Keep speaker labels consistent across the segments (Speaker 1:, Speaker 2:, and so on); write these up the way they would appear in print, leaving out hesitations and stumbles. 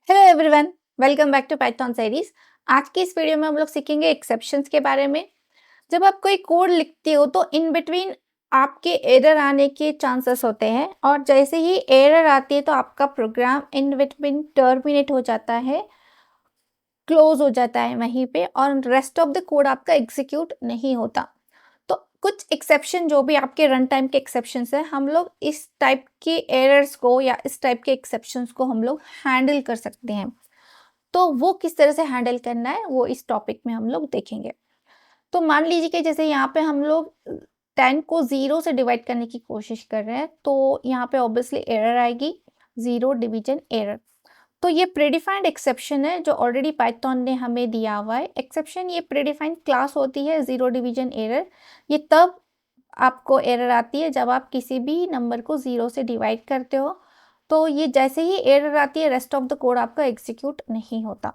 Speaker 1: Hello everyone, welcome back to Python series. आज की इस वीडियो में हम लोग सीखेंगे एक्सेप्शंस के बारे में। जब आप कोई कोड लिखते हो तो इन बिटवीन आपके एरर आने के चांसेस होते हैं और जैसे ही एरर आती है तो आपका प्रोग्राम इन बिटवीन टर्मिनेट हो जाता है, क्लोज हो जाता है वहीं पे और रेस्ट ऑफ द कोड आपका एग्जीक्यूट नहीं होता। तो कुछ एक्सेप्शन जो भी आपके रन टाइम के एक्सेप्शंस है, हम लोग इस टाइप के एरर्स को या इस टाइप के एक्सेप्शंस को हम लोग हैंडल कर सकते हैं। तो वो किस तरह से हैंडल करना है वो इस टॉपिक में हम लोग देखेंगे। तो मान लीजिए कि जैसे यहाँ पे हम लोग 10 को 0 से डिवाइड करने की कोशिश कर रहे हैं, तो यहाँ पे ऑब्वियसली एरर आएगी, 0 डिवीजन एरर। तो ये प्रीडिफाइंड एक्सेप्शन है जो ऑलरेडी पाइथन ने हमें दिया हुआ है। एक्सेप्शन ये प्रीडिफाइंड क्लास होती है 0 डिवीजन एरर। ये तब आपको एरर आती है जब आप किसी भी नंबर को 0 से डिवाइड करते हो। तो ये जैसे ही एरर आती है रेस्ट ऑफ द कोड आपका एग्जीक्यूट नहीं होता।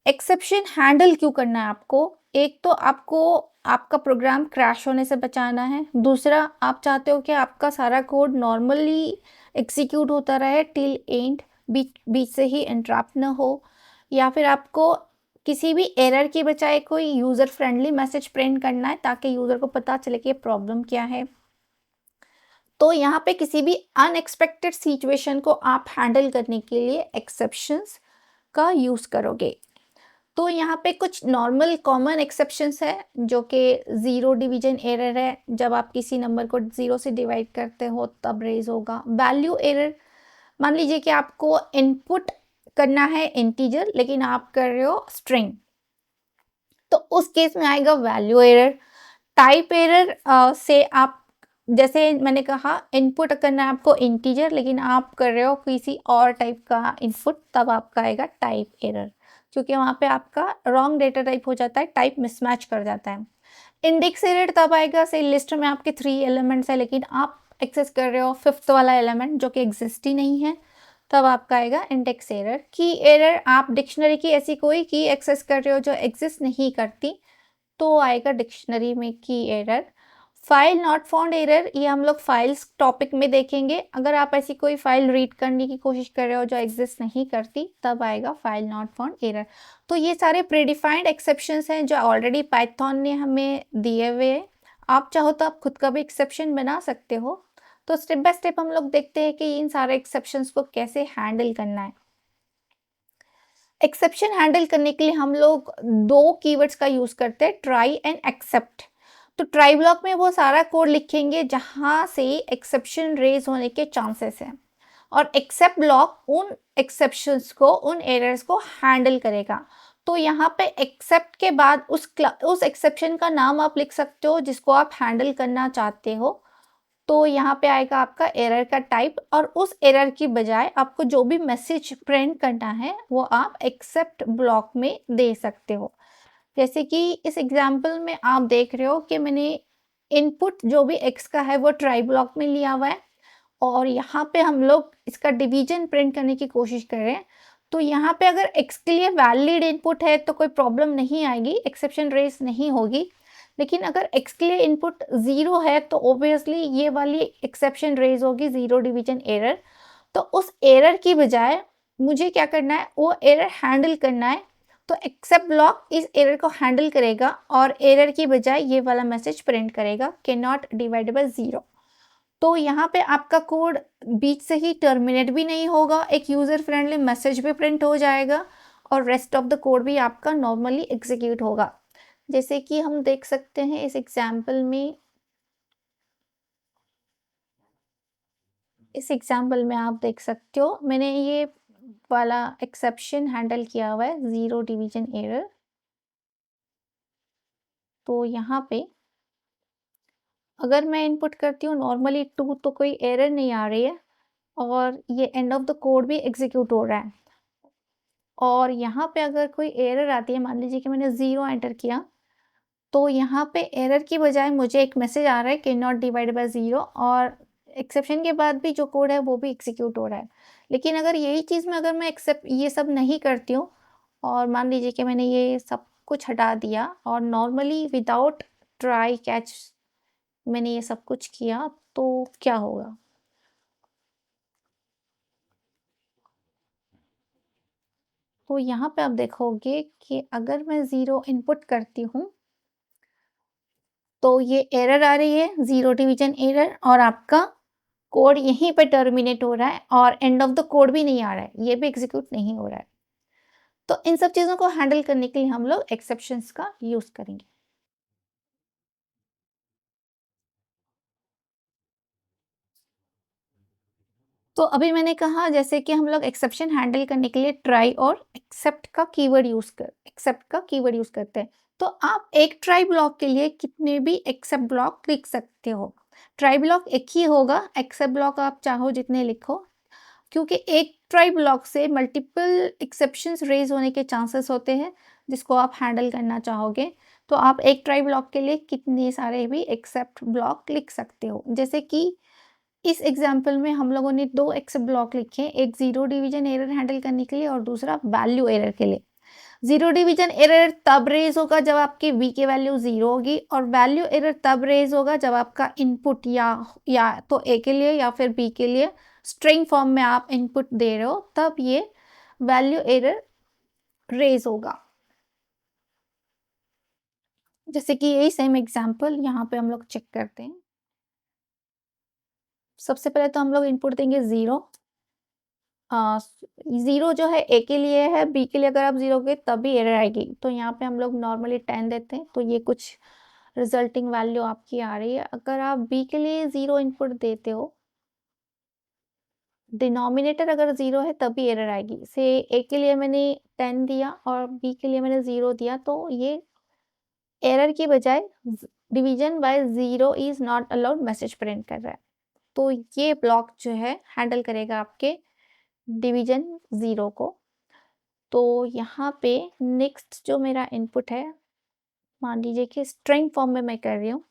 Speaker 1: एक्सेप्शन हैंडल क्यों करना है आपको? एक तो आपको आपका प्रोग्राम क्रैश होने से बचाना है। दूसरा, आप चाहते हो कि आपका सारा कोड नॉर्मली एग्जीक्यूट होता रहे टिल एंड, बीच बीच से ही इंटरप्ट ना हो। या फिर आपको किसी भी एरर की बजाय कोई यूज़र फ्रेंडली मैसेज प्रिंट करना है ताकि यूज़र को पता चले कि प्रॉब्लम क्या है। तो यहाँ पे किसी भी अनएक्सपेक्टेड सिचुएशन को आप हैंडल करने के लिए एक्सेप्शंस का यूज़ करोगे। तो यहाँ पे कुछ नॉर्मल कॉमन एक्सेप्शंस है जो कि 0 डिवीजन एरर है। जब आप किसी नंबर को 0 से डिवाइड करते हो तब रेज होगा। वैल्यू एरर, मान लीजिए कि आपको इनपुट करना है इंटीजर लेकिन आप कर रहे हो स्ट्रिंग, तो उस केस में आएगा वैल्यू एरर। टाइप एरर से आप, जैसे मैंने कहा, इनपुट करना है आपको इंटीजर लेकिन आप कर रहे हो किसी और टाइप का इनपुट, तब आपका आएगा टाइप एरर, क्योंकि वहाँ पे आपका रॉन्ग डेटा टाइप हो जाता है, टाइप मिसमैच कर जाता है। इंडेक्स एरर तब आएगा से लिस्ट में आपके 3 एलिमेंट्स है लेकिन आप एक्सेस कर रहे हो 5th वाला एलिमेंट जो कि एग्जिस्ट ही नहीं है, तब आपका आएगा इंडेक्स एरर। की एरर, आप डिक्शनरी की ऐसी कोई की एक्सेस कर रहे हो जो एग्जिस्ट नहीं करती, तो आएगा डिक्शनरी में की error. File not found error, ये हम लोग फाइल्स टॉपिक में देखेंगे। अगर आप ऐसी कोई फाइल रीड करने की कोशिश कर रहे हो जो एग्जिस्ट नहीं करती, तब आएगा फाइल नॉट फाउंड एरर। तो ये सारे प्रीडिफाइंड एक्सेप्शंस हैं जो ऑलरेडी पाइथन ने हमें दिए हुए हैं। आप चाहो तो आप खुद का भी एक्सेप्शन बना सकते हो। तो स्टेप बाय स्टेप हम लोग देखते हैं कि इन सारे एक्सेप्शंस को कैसे हैंडल करना है। एक्सेप्शन हैंडल करने के लिए हम लोग 2 कीवर्ड्स का यूज़ करते हैं, ट्राई एंड एक्सेप्ट। तो ट्राई ब्लॉक में वो सारा कोड लिखेंगे जहाँ से एक्सेप्शन रेज होने के चांसेस हैं, और एक्सेप्ट ब्लॉक उन एक्सेप्शंस को, उन एरर्स को हैंडल करेगा। तो यहाँ पे एक्सेप्ट के बाद उस एक्सेप्शन का नाम आप लिख सकते हो जिसको आप हैंडल करना चाहते हो। तो यहाँ पे आएगा आपका एरर का टाइप, और उस एरर की बजाय आपको जो भी मैसेज प्रिंट करना है वो आप एक्सेप्ट ब्लॉक में दे सकते हो। जैसे कि इस एग्जांपल में आप देख रहे हो कि मैंने इनपुट जो भी एक्स का है वो ट्राई ब्लॉक में लिया हुआ है, और यहाँ पे हम लोग इसका डिवीजन प्रिंट करने की कोशिश कर रहे हैं। तो यहाँ पे अगर एक्स के लिए वैलिड इनपुट है तो कोई प्रॉब्लम नहीं आएगी, एक्सेप्शन रेज नहीं होगी। लेकिन अगर एक्स के लिए इनपुट 0 है तो ऑब्वियसली ये वाली एक्सेप्शन रेज होगी, 0 डिवीजन एरर। तो उस एरर की बजाय मुझे क्या करना है, वो एरर हैंडल करना है। तो एक्सेप्ट ब्लॉक इस एरर को हैंडल करेगा और एरर की बजाय ये वाला मैसेज प्रिंट करेगा कि नॉट डिवाइडेड बाय 0। तो यहाँ पे आपका कोड बीच से ही टर्मिनेट भी नहीं होगा, एक यूज़र फ्रेंडली मैसेज भी प्रिंट हो जाएगा और रेस्ट ऑफ द कोड भी आपका नॉर्मली एग्जीक्यूट होगा। जैसे कि हम देख सकते हैं इस एग्जाम्पल में, आप देख सकते हो मैंने ये वाला एक्सेप्शन हैंडल किया हुआ है, 0 डिवीजन एरर। तो यहाँ पे अगर मैं इनपुट करती हूँ नॉर्मली 2 तो कोई एरर नहीं आ रही है और ये एंड ऑफ द कोड भी एग्जीक्यूट हो रहा है। और यहाँ पे अगर कोई एरर आती है, मान लीजिए कि मैंने 0 एंटर किया, तो यहाँ पे एरर की बजाय मुझे एक मैसेज आ रहा है कि नॉट डिवाइडेड बाय 0, और एक्सेप्शन के बाद भी जो कोड है वो भी एग्जीक्यूट हो रहा है। लेकिन अगर यही चीज़ में अगर मैं एक्सेप्ट ये सब नहीं करती हूँ और मान लीजिए कि मैंने ये सब कुछ हटा दिया और नॉर्मली विदाउट ट्राई कैच मैंने ये सब कुछ किया, तो क्या होगा? तो यहाँ पे आप देखोगे कि अगर मैं 0 इनपुट करती हूँ, तो ये एरर आ रही है, 0 डिवीजन एरर, और आपका कोड यहीं पे टर्मिनेट हो रहा है और एंड ऑफ द कोड भी नहीं आ रहा है, ये भी एग्जीक्यूट नहीं हो रहा है। तो इन सब चीज़ों को हैंडल करने के लिए हम लोग एक्सेप्शंस का यूज़ करेंगे। तो अभी मैंने कहा जैसे कि हम लोग एक्सेप्शन हैंडल करने के लिए ट्राई और एक्सेप्ट का कीवर्ड यूज़ करते हैं। तो आप एक ट्राई ब्लॉक के लिए कितने भी एक्सेप्ट ब्लॉक लिख सकते हो। ट्राई ब्लॉक एक ही होगा, एक्सेप्ट ब्लॉक आप चाहो जितने लिखो, क्योंकि एक ट्राई ब्लॉक से मल्टीपल एक्सेप्शंस रेज होने के चांसेस होते हैं, जिसको आप हैंडल करना चाहोगे। तो आप एक ट्राई ब्लॉक के लिए कितने सारे भी एक्सेप्ट ब्लॉक लिख सकते हो। जैसे कि इस एग्जाम्पल में हम लोगों ने 2 एक्सेप्ट ब्लॉक लिखे, एक 0 डिवीजन एरर हैंडल करने के लिए और दूसरा वैल्यू एरर के लिए। 0 डिवीजन एरर तब रेज होगा जब आपकी v की वैल्यू 0 होगी, और वैल्यू एरर तब रेज होगा जब आपका इनपुट या तो a के लिए या फिर b के लिए स्ट्रिंग फॉर्म में आप इनपुट दे रहे हो, तब ये वैल्यू एरर रेज होगा। जैसे कि यही सेम एग्जाम्पल यहाँ पे हम लोग चेक करते हैं। सबसे पहले तो हम लोग इनपुट देंगे 0। 0 जो है ए के लिए है, बी के लिए अगर आप 0 गए तभी एरर आएगी। तो यहाँ पे हम लोग नॉर्मली 10 देते हैं, तो ये कुछ रिजल्टिंग वैल्यू आपकी आ रही है। अगर आप बी के लिए 0 इनपुट देते हो, डिनोमिनेटर अगर 0 है तभी एरर आएगी। से ए के लिए मैंने 10 दिया और बी के लिए मैंने 0 दिया, तो ये एरर की बजाय division bye 0 is not allowed message print कर रहा है। तो ये ब्लॉक जो है हैंडल करेगा आपके डिवीजन 0 को। तो यहाँ पे नेक्स्ट जो मेरा इनपुट है, मान लीजिए कि स्ट्रिंग फॉर्म में मैं कर रही हूँ।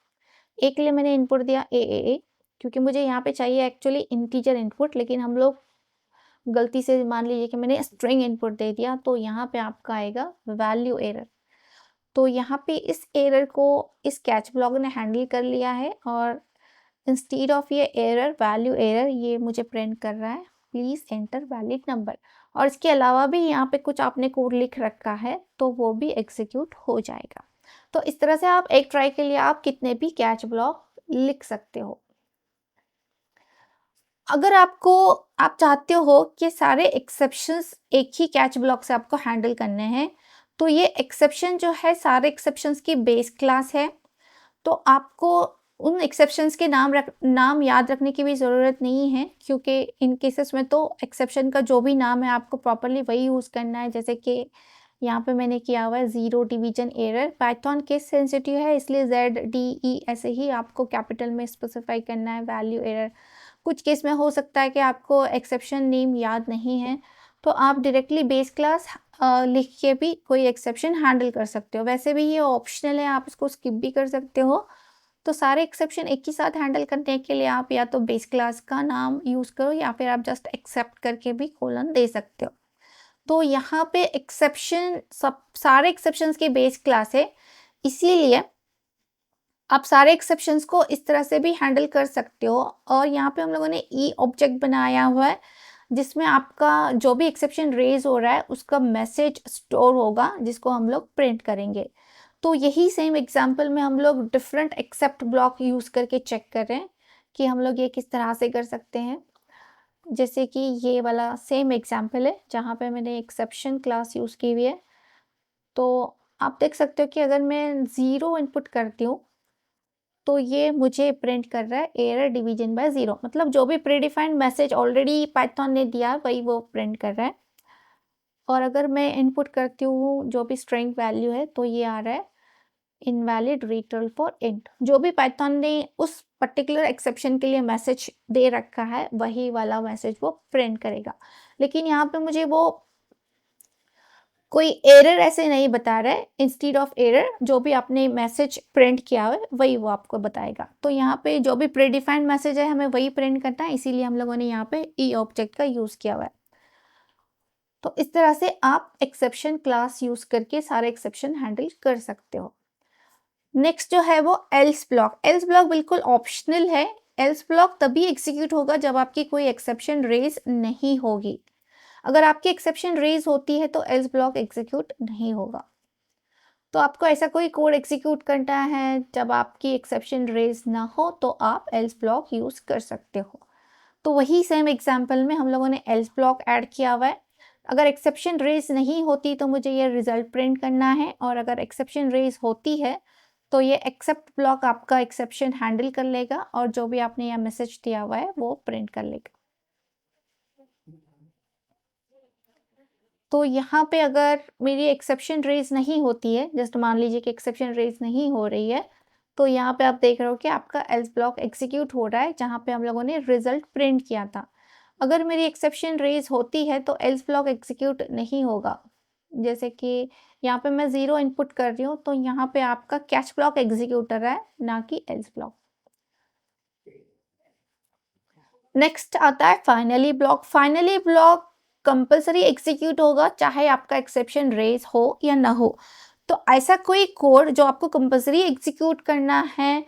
Speaker 1: ए के लिए मैंने इनपुट दिया ए, क्योंकि मुझे यहाँ पे चाहिए एक्चुअली इंटीजर इनपुट, लेकिन हम लोग गलती से मान लीजिए कि मैंने स्ट्रिंग इनपुट दे दिया, तो यहाँ पे आपका आएगा वैल्यू एरर। तो यहाँ पे इस एरर को इस कैच ब्लॉक ने हैंडल कर लिया है, और इंस्टीड ऑफ ये एरर वैल्यू एरर ये मुझे प्रिंट कर रहा है प्लीज एंटर वैलिड नंबर। और इसके अलावा भी यहाँ पे कुछ आपने कोड लिख रखा है, तो वो भी एग्जीक्यूट हो जाएगा। तो इस तरह से आप एक ट्राई के लिए आप कितने भी कैच ब्लॉक लिख सकते हो। अगर आप चाहते हो कि सारे एक्सेप्शंस एक ही कैच ब्लॉक से आपको हैंडल करने हैं, तो ये एक्सेप्शन जो है सारे एक्सेप्शंस की बेस क्लास है। तो आपको उन एक्सेप्शंस के नाम याद रखने की भी ज़रूरत नहीं है, क्योंकि इन केसेस में तो एक्सेप्शन का जो भी नाम है आपको प्रॉपरली वही यूज़ करना है। जैसे कि यहाँ पे मैंने किया हुआ है 0 division error. Python case sensitive है, इसलिए ZDE ऐसे ही आपको कैपिटल में स्पेसिफाई करना है। वैल्यू एरर कुछ केस में हो सकता है कि आपको एक्सेप्शन नेम याद नहीं है, तो आप डायरेक्टली बेस क्लास लिख के भी कोई एक्सेप्शन हैंडल कर सकते हो। वैसे भी ये ऑप्शनल है, आप इसको स्किप भी कर सकते हो। तो सारे एक्सेप्शन एक ही साथ हैंडल करने के लिए आप या तो बेस क्लास का नाम यूज़ करो, या फिर आप जस्ट एक्सेप्ट करके भी कोलन दे सकते हो। तो यहाँ पे एक्सेप्शन सब सारे एक्सेप्शंस की बेस क्लास है, इसीलिए आप सारे एक्सेप्शंस को इस तरह से भी हैंडल कर सकते हो। और यहाँ पे हम लोगों ने ई ऑब्जेक्ट बनाया हुआ है, जिसमें आपका जो भी एक्सेप्शन रेज हो रहा है उसका मैसेज स्टोर होगा, जिसको हम लोग प्रिंट करेंगे। तो यही सेम एग्जाम्पल में हम लोग डिफरेंट एक्सेप्ट ब्लॉक यूज़ करके चेक कर रहे हैं कि हम लोग ये किस तरह से कर सकते हैं। जैसे कि ये वाला सेम एग्जाम्पल है जहाँ पे मैंने एक्सेप्शन क्लास यूज़ की हुई है। तो आप देख सकते हो कि अगर मैं 0 इनपुट करती हूँ, तो ये मुझे प्रिंट कर रहा है एरर डिवीजन बाय 0, मतलब जो भी प्रीडिफाइंड मैसेज ऑलरेडी पाइथन ने दिया है वही वो प्रिंट कर रहा है। और अगर मैं इनपुट करती हूँ जो भी स्ट्रिंग वैल्यू है, तो ये आ रहा है इनवैलिड रिटर्न फॉर इंट। जो भी पाइथन ने उस पर्टिकुलर एक्सेप्शन के लिए मैसेज दे रखा है वही वाला मैसेज वो प्रिंट करेगा। लेकिन यहाँ पे मुझे वो कोई एरर ऐसे नहीं बता रहा है, इंस्टीड ऑफ एरर जो भी आपने मैसेज प्रिंट किया है वही वो आपको बताएगा। तो यहाँ पे जो भी प्रीडिफाइंड मैसेज है हमें वही प्रिंट करना है, इसीलिए हम लोगों ने यहाँ पे ई ऑब्जेक्ट का यूज़ किया हुआ है। तो इस तरह से आप एक्सेप्शन क्लास यूज़ करके सारे एक्सेप्शन हैंडल कर सकते हो। नेक्स्ट जो है वो एल्स ब्लॉक। एल्स ब्लॉक बिल्कुल ऑप्शनल है। एल्स ब्लॉक तभी एग्जीक्यूट होगा जब आपकी कोई एक्सेप्शन रेज नहीं होगी। अगर आपकी एक्सेप्शन रेज होती है तो एल्स ब्लॉक एग्जीक्यूट नहीं होगा। तो आपको ऐसा कोई कोड एग्जीक्यूट करना है जब आपकी एक्सेप्शन रेज ना हो तो आप एल्स ब्लॉक यूज़ कर सकते हो। तो वही सेम एग्जांपल में हम लोगों ने एल्स ब्लॉक ऐड किया हुआ है। अगर एक्सेप्शन रेज नहीं होती तो मुझे ये रिजल्ट प्रिंट करना है, और अगर एक्सेप्शन रेज होती है तो ये एक्सेप्ट ब्लॉक आपका एक्सेप्शन हैंडल कर लेगा और जो भी आपने यहाँ मैसेज दिया हुआ है वो प्रिंट कर लेगा। तो यहाँ पे अगर मेरी एक्सेप्शन रेज नहीं होती है, जस्ट मान लीजिए कि एक्सेप्शन रेज नहीं हो रही है, तो यहाँ पे आप देख रहे हो कि आपका एल्स ब्लॉक एग्जीक्यूट हो रहा है जहाँ पे हम लोगों ने रिजल्ट प्रिंट किया था। अगर मेरी एक्सेप्शन रेज होती है तो एल्स ब्लॉक एग्जीक्यूट नहीं होगा। जैसे कि यहाँ पे मैं 0 इनपुट कर रही हूँ तो यहाँ पे आपका कैच ब्लॉक एग्जीक्यूट कर रहा है, ना कि एल्स ब्लॉक। नेक्स्ट आता है finally block. Finally block compulsory execute होगा चाहे आपका एक्सेप्शन रेज हो या ना हो। तो ऐसा कोई कोड जो आपको कंपलसरी एग्जीक्यूट करना है,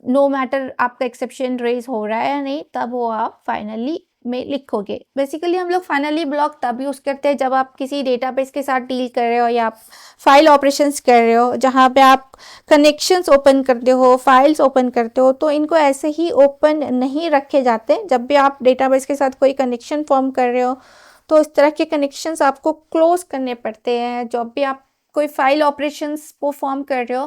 Speaker 1: नो मैटर आपका एक्सेप्शन रेज हो रहा है या नहीं, तब वो आप फाइनली में लिखोगे। बेसिकली हम लोग फाइनली ब्लॉक तब यूज़ करते हैं जब आप किसी डेटाबेस के साथ डील कर रहे हो या आप फाइल ऑपरेशंस कर रहे हो, जहाँ पे आप कनेक्शंस ओपन करते हो, फाइल्स ओपन करते हो, तो इनको ऐसे ही ओपन नहीं रखे जाते। जब भी आप डेटाबेस के साथ कोई कनेक्शन फॉर्म कर रहे हो तो इस तरह के कनेक्शंस आपको क्लोज करने पड़ते हैं। जब भी आप कोई फाइल ऑपरेशंस परफॉर्म कर रहे हो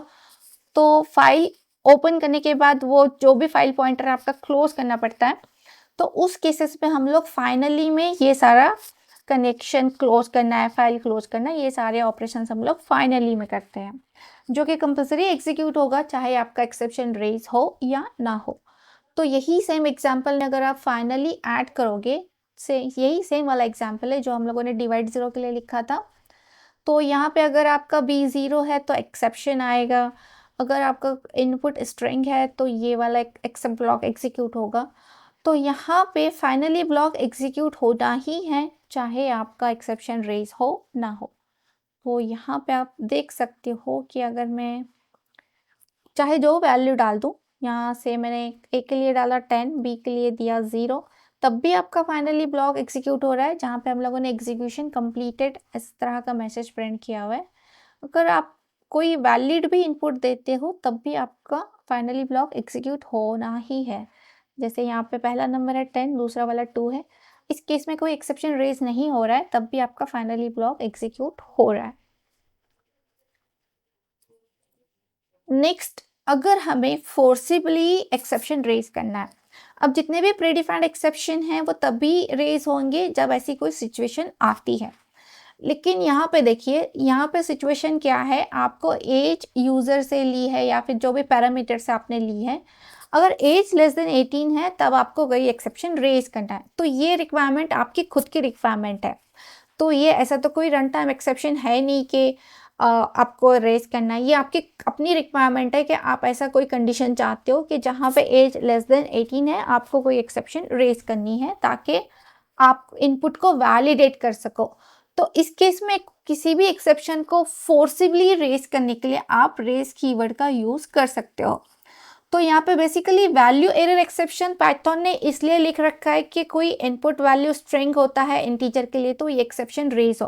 Speaker 1: तो फाइल ओपन करने के बाद वो जो भी फाइल पॉइंटर आपका क्लोज करना पड़ता है। तो उस केसेस में हम लोग फाइनली में ये सारा कनेक्शन क्लोज करना है, फाइल क्लोज करना है, ये सारे ऑपरेशंस हम लोग फाइनली में करते हैं, जो कि कंपलसरी एग्जीक्यूट होगा चाहे आपका एक्सेप्शन रेज हो या ना हो। तो यही सेम एग्जांपल में अगर आप फाइनली ऐड करोगे, से यही सेम वाला एग्जांपल है जो हम लोगों ने डिवाइड 0 के लिए लिखा था। तो यहाँ पे अगर आपका बी 0 है तो एक्सेप्शन आएगा, अगर आपका इनपुट स्ट्रिंग है तो ये वाला एक्सेप्ट ब्लॉक एग्जीक्यूट होगा। तो यहाँ पे फाइनली ब्लॉक एग्जीक्यूट होना ही है चाहे आपका एक्सेप्शन रेज हो ना हो। तो यहाँ पे आप देख सकते हो कि अगर मैं चाहे जो वैल्यू डाल दूँ, यहाँ से मैंने ए के लिए डाला 10, बी के लिए दिया 0, तब भी आपका फाइनली ब्लॉक एग्जीक्यूट हो रहा है जहाँ पे हम लोगों ने एग्जीक्यूशन कंप्लीटेड इस तरह का मैसेज प्रिंट किया हुआ है। अगर आप कोई वैलिड भी इनपुट देते हो तब भी आपका फाइनली ब्लॉक एग्जीक्यूट होना ही है। जैसे यहाँ पे पहला नंबर है 10, दूसरा वाला 2 है। इस केस में कोई एक्सेप्शन रेज नहीं हो रहा है तब भी आपका फाइनली ब्लॉक एग्जीक्यूट हो रहा है। नेक्स्ट, अगर हमें फोर्सिबली एक्सेप्शन रेज करना है, अब जितने भी प्रीडिफाइंड एक्सेप्शन हैं वो तभी रेज होंगे जब ऐसी कोई सिचुएशन आती है। लेकिन यहाँ पे देखिए, यहाँ पे सिचुएशन क्या है, आपको एज यूज़र से ली है या फिर जो भी पैरामीटर्स आपने ली है, अगर एज लेस देन 18 है तब आपको कोई एक्सेप्शन रेज करना है। तो ये रिक्वायरमेंट आपकी खुद की रिक्वायरमेंट है। तो ये ऐसा तो कोई रन टाइम एक्सेप्शन है नहीं कि आपको रेज करना है। ये आपकी अपनी रिक्वायरमेंट है कि आप ऐसा कोई कंडीशन चाहते हो कि जहाँ पे एज लेस देन 18 है आपको कोई एक्सेप्शन रेज करनी है ताकि आप इनपुट को वैलिडेट कर सको। तो इस केस में किसी भी एक्सेप्शन को फोर्सिबली रेज करने के लिए आप रेज कीवर्ड का यूज़ कर सकते हो। तो यहाँ पे basically value error exception Python ने इसलिए लिख रखा है कि कोई इनपुट वैल्यू स्ट्रिंग होता है इंटीजर के लिए तो ये एक्सेप्शन रेज हो।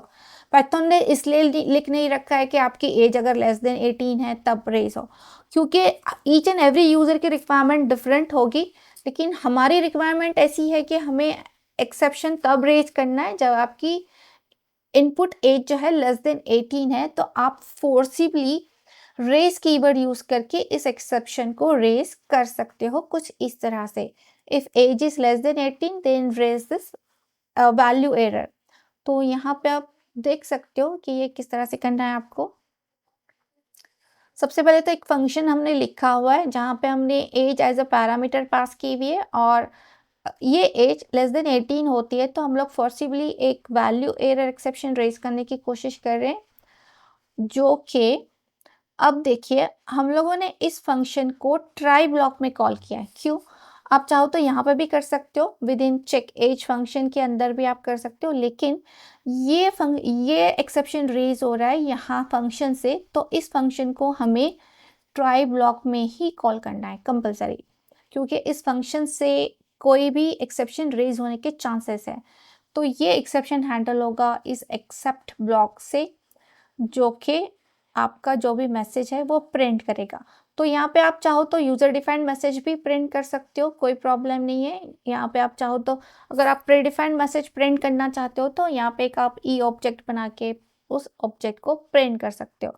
Speaker 1: पाइथन ने इसलिए लिख नहीं रखा है कि आपकी एज अगर लेस देन 18 है तब रेज हो, क्योंकि ईच एंड एवरी यूज़र की रिक्वायरमेंट डिफरेंट होगी। लेकिन हमारी रिक्वायरमेंट ऐसी है कि हमें एक्सेप्शन तब रेज करना है जब आपकी इनपुट एज जो है लेस देन 18 है, तो आप फोर्सिबली रेज कीवर्ड यूज करके इस एक्सेप्शन को रेज कर सकते हो कुछ इस तरह से। If age is less than 18 then raise this value error. तो यहाँ पे आप देख सकते हो कि ये किस तरह से करना है आपको। सबसे पहले तो एक फंक्शन हमने लिखा हुआ है जहाँ पे हमने age as a parameter pass की हुई है, और ये एज लेस देन 18 होती है तो हम लोग फोर्सिबली एक वैल्यू एरर एक्सेप्शन रेज करने की कोशिश कर रहे हैं, जो कि अब देखिए हम लोगों ने इस फंक्शन को ट्राई ब्लॉक में कॉल किया है। क्यों? आप चाहो तो यहाँ पर भी कर सकते हो, within check age function के अंदर भी आप कर सकते हो, लेकिन ये एक्सेप्शन रेज हो रहा है यहाँ फंक्शन से, तो इस फंक्शन को हमें ट्राई ब्लॉक में ही कॉल करना है कंपलसरी, क्योंकि इस फंक्शन से कोई भी एक्सेप्शन रेज होने के चांसेस है। तो ये एक्सेप्शन हैंडल होगा इस एक्सेप्ट ब्लॉक से, जो कि आपका जो भी मैसेज है वो प्रिंट करेगा। तो यहाँ पे आप चाहो तो यूज़र डिफाइंड मैसेज भी प्रिंट कर सकते हो, कोई प्रॉब्लम नहीं है। यहाँ पे आप चाहो तो अगर आप प्री डिफाइंड मैसेज प्रिंट करना चाहते हो तो यहाँ पे एक आप ई ऑब्जेक्ट बना के उस ऑब्जेक्ट को प्रिंट कर सकते हो।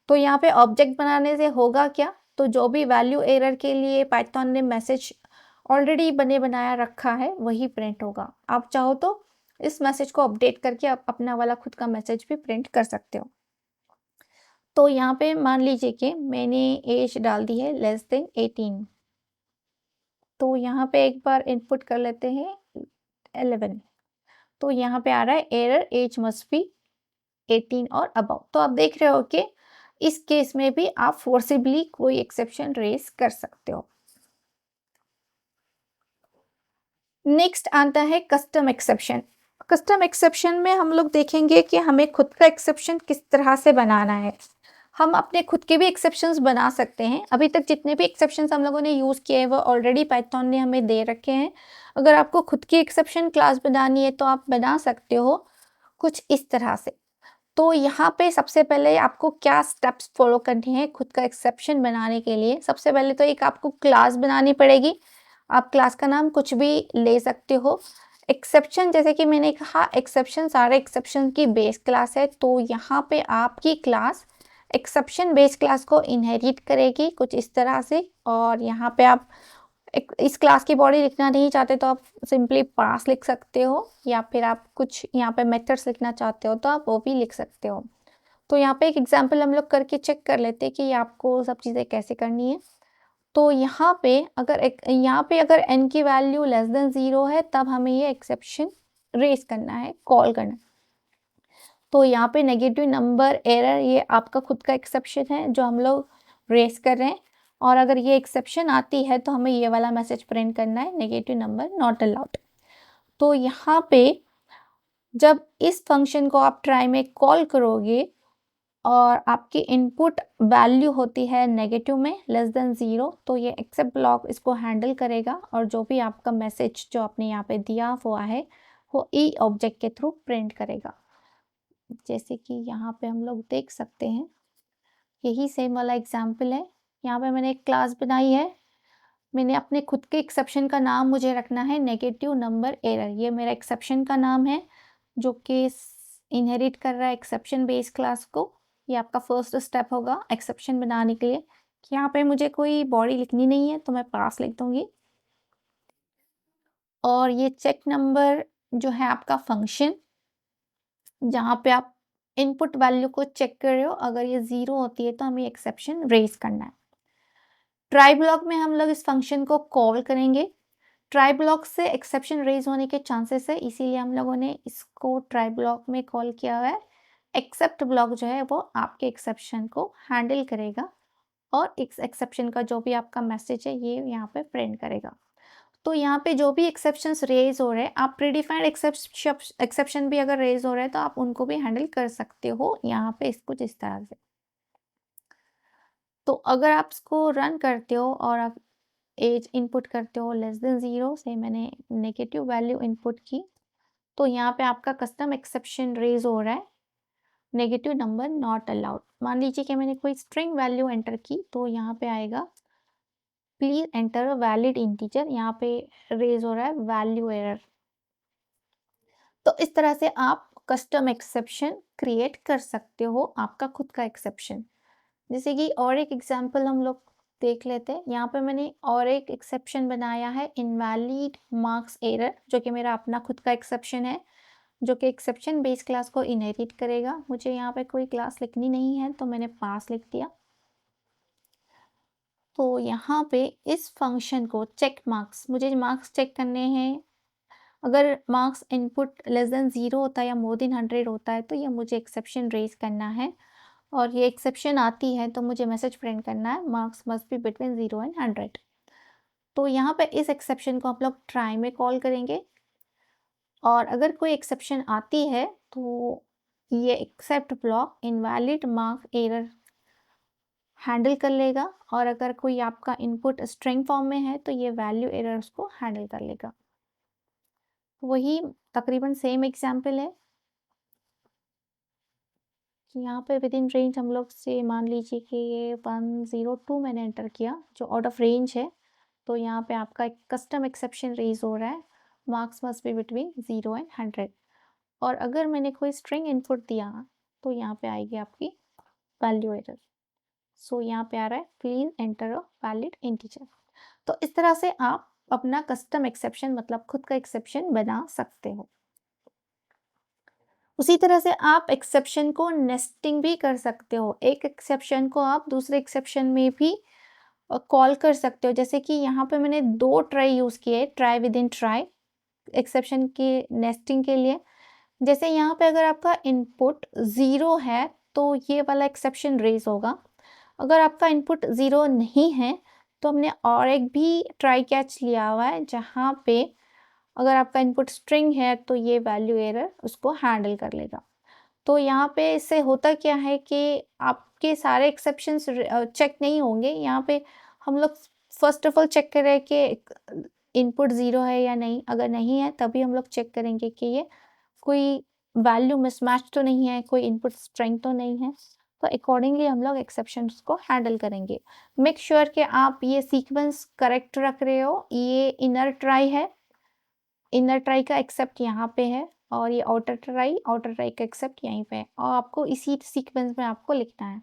Speaker 1: तो यहाँ पे ऑब्जेक्ट बनाने से होगा क्या, तो जो भी वैल्यू एरर के लिए पाइथन ने मैसेज ऑलरेडी बनाया रखा है वही प्रिंट होगा। आप चाहो तो इस मैसेज को अपडेट करके आप अपना वाला खुद का मैसेज भी प्रिंट कर सकते हो। तो यहाँ पे मान लीजिए कि मैंने एज डाल दी है <18। तो यहाँ पे एक बार इनपुट कर लेते हैं 11। तो यहाँ पे आ रहा है एरर एज मस्ट बी 18 और अबव। तो आप देख रहे हो कि इस केस में भी आप फोर्सिबली कोई एक्सेप्शन रेज कर सकते हो। नेक्स्ट आता है कस्टम एक्सेप्शन। कस्टम एक्सेप्शन में हम लोग देखेंगे कि हमें खुद का एक्सेप्शन किस तरह से बनाना है। हम अपने खुद के भी एक्सेप्शंस बना सकते हैं। अभी तक जितने भी एक्सेप्शंस हम लोगों ने यूज़ किए हैं वो ऑलरेडी पाइथन ने हमें दे रखे हैं। अगर आपको खुद की एक्सेप्शन क्लास बनानी है तो आप बना सकते हो कुछ इस तरह से। तो यहाँ पे सबसे पहले आपको क्या स्टेप्स फॉलो करने हैं खुद का एक्सेप्शन बनाने के लिए। सबसे पहले तो एक आपको क्लास बनानी पड़ेगी। आप क्लास का नाम कुछ भी ले सकते हो। एक्सेप्शन, जैसे कि मैंने कहा, एक्सेप्शन सारे एक्सेप्शन की बेस क्लास है। तो यहाँ पे आपकी क्लास एक्सेप्शन बेस क्लास को इनहेरिट करेगी कुछ इस तरह से। और यहाँ पे आप इस क्लास की बॉडी लिखना नहीं चाहते तो आप सिंपली पास लिख सकते हो, या फिर आप कुछ यहाँ पे मेथड्स लिखना चाहते हो तो आप वो भी लिख सकते हो। तो यहाँ पे एक एग्जांपल हम लोग करके चेक कर लेते हैं कि आपको सब चीज़ें कैसे करनी है। तो यहाँ पे अगर n की वैल्यू <0 है तब हमें ये एक्सेप्शन रेज करना है, कॉल करना है। तो यहाँ पे नेगेटिव नंबर एरर ये आपका खुद का एक्सेप्शन है जो हम लोग रेज कर रहे हैं। और अगर ये एक्सेप्शन आती है तो हमें ये वाला मैसेज प्रिंट करना है, नेगेटिव नंबर नॉट अलाउड। तो यहाँ पे जब इस फंक्शन को आप ट्राई में कॉल करोगे और आपकी इनपुट वैल्यू होती है नेगेटिव में <0, तो ये एक्सेप्ट ब्लॉक इसको हैंडल करेगा और जो भी आपका मैसेज जो आपने यहाँ पे दिया हुआ है वो ई ऑब्जेक्ट के थ्रू प्रिंट करेगा। जैसे कि यहाँ पे हम लोग देख सकते हैं, यही सेम वाला एग्जाम्पल है। यहाँ पे मैंने एक क्लास बनाई है। मैंने अपने खुद के एक्सेप्शन का नाम मुझे रखना है नेगेटिव नंबर एरर। ये मेरा एक्सेप्शन का नाम है जो कि इनहेरिट कर रहा है एक्सेप्शन बेस क्लास को। ये आपका फर्स्ट स्टेप होगा एक्सेप्शन बनाने के लिए। यहाँ पे मुझे कोई बॉडी लिखनी नहीं है तो मैं पास लिख दूंगी। और ये चेक नंबर जो है आपका फंक्शन, जहाँ पे आप इनपुट वैल्यू को चेक कर रहे हो, अगर ये 0 होती है तो हमें एक्सेप्शन रेज करना है। ट्राई ब्लॉक में हम लोग इस फंक्शन को कॉल करेंगे। ट्राई ब्लॉक से एक्सेप्शन रेज होने के चांसेस है, इसीलिए हम लोगों ने इसको ट्राई ब्लॉक में कॉल किया हुआ है। एक्सेप्ट ब्लॉक जो है वो आपके एक्सेप्शन को हैंडल करेगा और इस एक्सेप्शन का जो भी आपका मैसेज है ये यहाँ पे प्रिंट करेगा। तो यहाँ पे जो भी एक्सेप्शंस रेज हो रहे हैं, आप प्रीडिफाइंड एक्सेप्शन भी अगर रेज हो रहे हैं तो आप उनको भी हैंडल कर सकते हो यहाँ पे कुछ इस तरह से। तो अगर आप इसको रन करते हो और आप एज इनपुट करते हो <0 से मैंने नेगेटिव वैल्यू इनपुट की, तो यहाँ पे आपका कस्टम एक्सेप्शन रेज हो रहा है, नेगेटिव नंबर नॉट अलाउड। मान लीजिए कि मैंने कोई स्ट्रिंग वैल्यू एंटर की तो यहाँ पे आएगा please enter a valid integer. यहाँ पे रेज हो रहा है वैल्यू एरर। तो इस तरह से आप कस्टम एक्सेप्शन क्रिएट कर सकते हो, आपका खुद का एक्सेप्शन। जैसे कि और एक एग्जांपल हम लोग देख लेते हैं। यहाँ पे मैंने और एक एक्सेप्शन बनाया है इनवैलिड मार्क्स एरर, जो कि मेरा अपना खुद का एक्सेप्शन है, जो कि एक्सेप्शन बेस क्लास को इनहेरिट करेगा। मुझे यहाँ पे कोई क्लास लिखनी नहीं है तो मैंने पास लिख दिया। तो यहाँ पे इस फंक्शन को चेक मार्क्स, मुझे मार्क्स चेक करने हैं। अगर मार्क्स इनपुट <0 होता है या <100 होता है तो ये मुझे एक्सेप्शन रेज करना है। और ये एक्सेप्शन आती है तो मुझे मैसेज प्रिंट करना है marks must be between 0 and 100। तो यहाँ पे इस एक्सेप्शन को हम लोग ट्राई में कॉल करेंगे और अगर कोई एक्सेप्शन आती है तो ये except block invalid marks error handle कर लेगा। और अगर कोई आपका इनपुट स्ट्रिंग फॉर्म में है तो ये वैल्यू एरर्स को हैंडल कर लेगा। वही तकरीबन सेम एग्जाम्पल है कि यहाँ पे विद इन रेंज हम लोग से मान लीजिए कि ये 102 मैंने एंटर किया जो आउट ऑफ रेंज है, तो यहाँ पे आपका एक कस्टम एक्सेप्शन रेज हो रहा है, marks must be between 0 and 100। और अगर मैंने कोई स्ट्रिंग इनपुट दिया तो यहाँ पे आएगी आपकी वैल्यू एरर। सो यहाँ पे आ रहा है please enter a valid integer. तो इस तरह से आप अपना कस्टम एक्सेप्शन मतलब खुद का एक्सेप्शन बना सकते हो। उसी तरह से आप एक्सेप्शन को नेस्टिंग भी कर सकते हो। एक एक्सेप्शन को आप दूसरे एक्सेप्शन में भी कॉल कर सकते हो। जैसे कि यहाँ पे मैंने 2 ट्राई यूज़ किए, try with in try exception की नेस्टिंग के लिए। जैसे यहाँ पे अगर आपका इनपुट 0 है तो ये वाला एक्सेप्शन रेज़ होगा। अगर आपका इनपुट 0 नहीं है तो हमने और एक भी ट्राई कैच लिया हुआ है जहाँ पे अगर आपका इनपुट स्ट्रिंग है तो ये वैल्यू एरर उसको हैंडल कर लेगा। तो यहाँ पे इससे होता क्या है कि आपके सारे एक्सेप्शंस चेक नहीं होंगे। यहाँ पे हम लोग फर्स्ट ऑफ ऑल चेक कर रहे हैं कि इनपुट 0 है या नहीं। अगर नहीं है तभी हम लोग चेक करेंगे कि ये कोई वैल्यू मिसमैच तो नहीं है, कोई इनपुट स्ट्रिंग तो नहीं है। तो अकॉर्डिंगली हम लोग एक्सेप्शंस को हैंडल करेंगे। मेक श्योर कि आप ये सीक्वेंस करेक्ट रख रहे हो। ये इनर ट्राई है, इनर ट्राई का एक्सेप्ट यहाँ पे है और ये आउटर ट्राई का एक्सेप्ट यहीं पे है और आपको इसी सीक्वेंस में आपको लिखना है।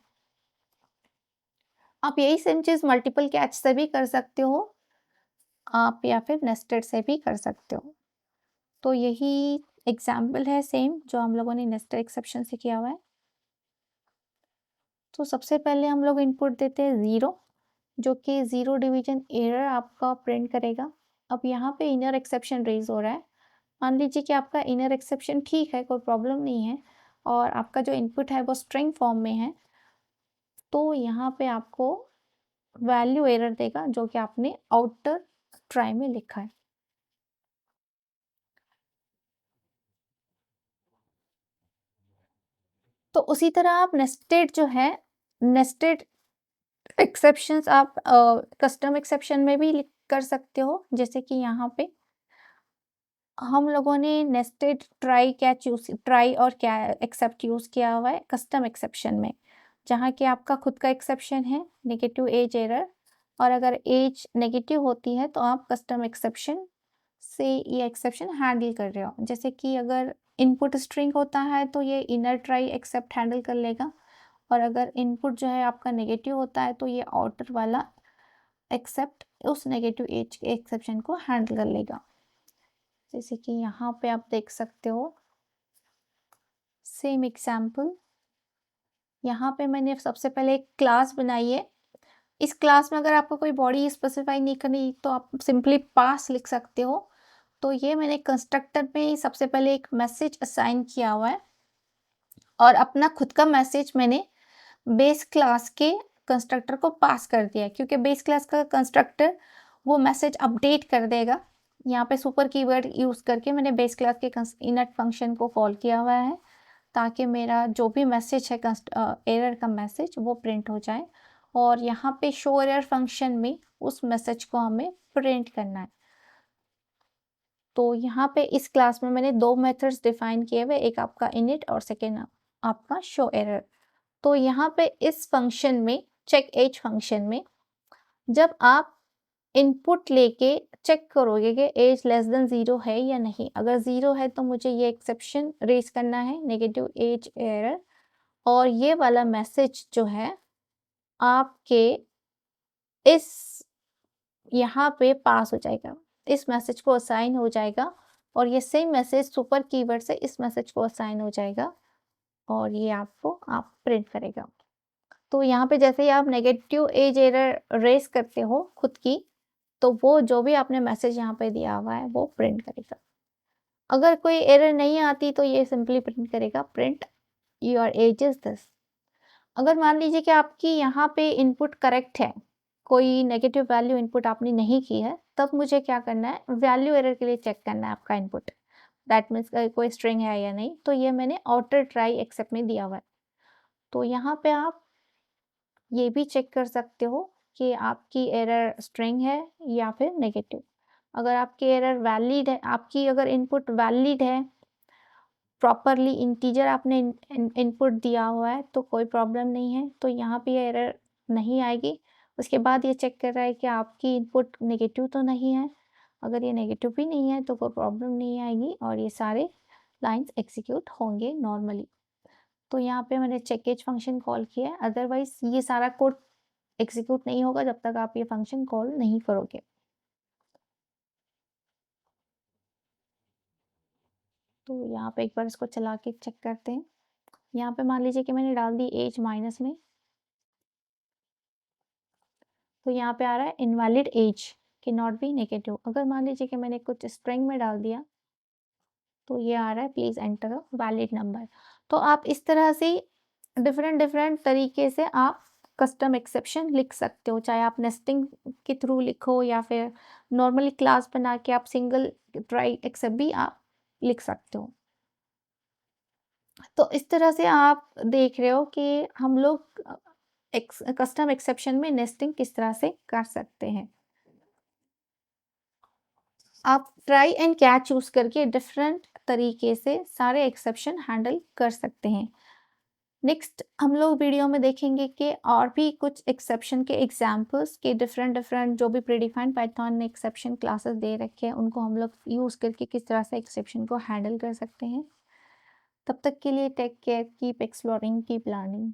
Speaker 1: आप यही सेम चीज़ मल्टीपल कैच से भी कर सकते हो आप, या फिर नेस्टेड से भी कर सकते हो। तो यही एग्जाम्पल है सेम जो हम लोगों ने नेस्टेड एक्सेप्शन से किया हुआ है। तो सबसे पहले हम लोग इनपुट देते हैं 0, जो कि 0 डिवीजन एरर आपका प्रिंट करेगा। अब यहाँ पे इनर एक्सेप्शन रेज हो रहा है। मान लीजिए कि आपका इनर एक्सेप्शन ठीक है, कोई प्रॉब्लम नहीं है और आपका जो इनपुट है वो स्ट्रिंग फॉर्म में है, तो यहाँ पे आपको वैल्यू एरर देगा जो कि आपने आउटर ट्राई में लिखा है। तो उसी तरह आप नेस्टेड जो है, नेस्टेड एक्सेप्शंस आप कस्टम एक्सेप्शन में भी कर सकते हो। जैसे कि यहाँ पे हम लोगों ने nested try catch use, try और क्या एक्सेप्ट यूज़ किया हुआ है कस्टम एक्सेप्शन में, जहाँ कि आपका खुद का एक्सेप्शन है नेगेटिव एज एरर, और अगर एज नेगेटिव होती है तो आप कस्टम एक्सेप्शन से ये एक्सेप्शन हैंडल कर रहे हो। जैसे कि अगर इनपुट स्ट्रिंग होता है तो ये इनर ट्राई एक्सेप्ट हैंडल कर लेगा, और अगर इनपुट जो है आपका नेगेटिव होता है तो ये आउटर वाला एक्सेप्ट उस नेगेटिव एज के एक्सेप्शन को हैंडल कर लेगा। जैसे कि यहाँ पे आप देख सकते हो सेम एग्जाम्पल। यहाँ पे मैंने सबसे पहले एक क्लास बनाई है। इस क्लास में अगर आपको कोई बॉडी स्पेसिफाई नहीं करनी तो आप सिंपली पास लिख सकते हो। तो ये मैंने कंस्ट्रक्टर में ही सबसे पहले एक मैसेज असाइन किया हुआ है और अपना खुद का मैसेज मैंने बेस क्लास के कंस्ट्रक्टर को पास कर दिया है, क्योंकि बेस क्लास का कंस्ट्रक्टर वो मैसेज अपडेट कर देगा। यहाँ पे सुपर कीवर्ड यूज़ करके मैंने बेस क्लास के इनट फंक्शन को कॉल किया हुआ है ताकि मेरा जो भी मैसेज है एरर का मैसेज वो प्रिंट हो जाए, और यहाँ पे शो एरर फंक्शन में उस मैसेज को हमें प्रिंट करना है। तो यहाँ पे इस क्लास में मैंने 2 मेथड्स डिफाइन किए हुए, एक आपका इनिट और सेकेंड आपका शो एरर। तो यहाँ पे इस फंक्शन में चेक एज फंक्शन में जब आप इनपुट लेके चेक करोगे कि एज लेस देन 0 है या नहीं। अगर 0 है तो मुझे ये एक्सेप्शन रेज करना है नेगेटिव एज एरर, और ये वाला मैसेज जो है आपके इस यहाँ पे पास हो जाएगा, इस मैसेज को असाइन हो जाएगा, और ये सेम मैसेज सुपर कीवर्ड से इस मैसेज को असाइन हो जाएगा और ये आपको आप प्रिंट करेगा। तो यहाँ पे जैसे ही आप नेगेटिव एज एरर रेस करते हो खुद की, तो वो जो भी आपने मैसेज यहाँ पे दिया हुआ है वो प्रिंट करेगा। अगर कोई एरर नहीं आती तो ये सिंपली प्रिंट करेगा print your age is this. अगर मान लीजिए कि आपकी यहाँ पे इनपुट करेक्ट है, कोई नेगेटिव वैल्यू इनपुट आपने नहीं की है, तब मुझे क्या करना है, वैल्यू एरर के लिए चेक करना है आपका इनपुट, दैट मीन्स कोई स्ट्रिंग है या नहीं। तो ये मैंने आउटर ट्राई एक्सेप्ट में दिया हुआ है। तो यहाँ पे आप ये भी चेक कर सकते हो कि आपकी एरर स्ट्रिंग है या फिर नेगेटिव। अगर आपकी एरर वैलिड है, आपकी अगर इनपुट वैलिड है, प्रॉपरली इंटीजर आपने इनपुट दिया हुआ है तो कोई प्रॉब्लम नहीं है, तो यहाँ पे एरर नहीं आएगी। उसके बाद ये चेक कर रहा है कि आपकी इनपुट नेगेटिव तो नहीं है। अगर ये नेगेटिव भी नहीं है तो कोई प्रॉब्लम नहीं आएगी और ये सारे लाइंस एग्जीक्यूट होंगे नॉर्मली। तो यहाँ पे मैंने चेकेज फंक्शन कॉल किया है, अदरवाइज ये सारा कोड एग्जीक्यूट नहीं होगा जब तक आप ये फंक्शन कॉल नहीं करोगे। तो यहाँ पे एक बार इसको चला के चेक करते हैं। यहाँ पे मान लीजिए कि मैंने डाल दी एज माइनस में, तो यहाँ पे आ रहा है इनवैलिड एज कि नॉट बी नेगेटिव। अगर मान लीजिए कि मैंने कुछ स्ट्रिंग में डाल दिया तो ये आ रहा है please enter a valid number. तो आप इस तरह से डिफरेंट तरीके से आप कस्टम एक्सेप्शन लिख सकते हो, चाहे आप नेस्टिंग के थ्रू लिखो या फिर नॉर्मली क्लास बना के आप सिंगल ट्राई एक्सेप्ट भी आप लिख सकते हो। तो इस तरह से आप देख रहे हो कि हम लोग कस्टम एक्सेप्शन में नेस्टिंग किस तरह से कर सकते हैं। आप ट्राई एंड कैच यूज़ करके डिफरेंट तरीके से सारे एक्सेप्शन हैंडल कर सकते हैं। नेक्स्ट हम लोग वीडियो में देखेंगे कि और भी कुछ एक्सेप्शन के एग्जांपल्स के डिफरेंट जो भी प्रीडिफाइंड पाइथन ने एक्सेप्शन क्लासेस दे रखे हैं उनको हम लोग यूज़ करके किस तरह से एक्सेप्शन को हैंडल कर सकते हैं। तब तक के लिए take care, keep exploring, keep learning.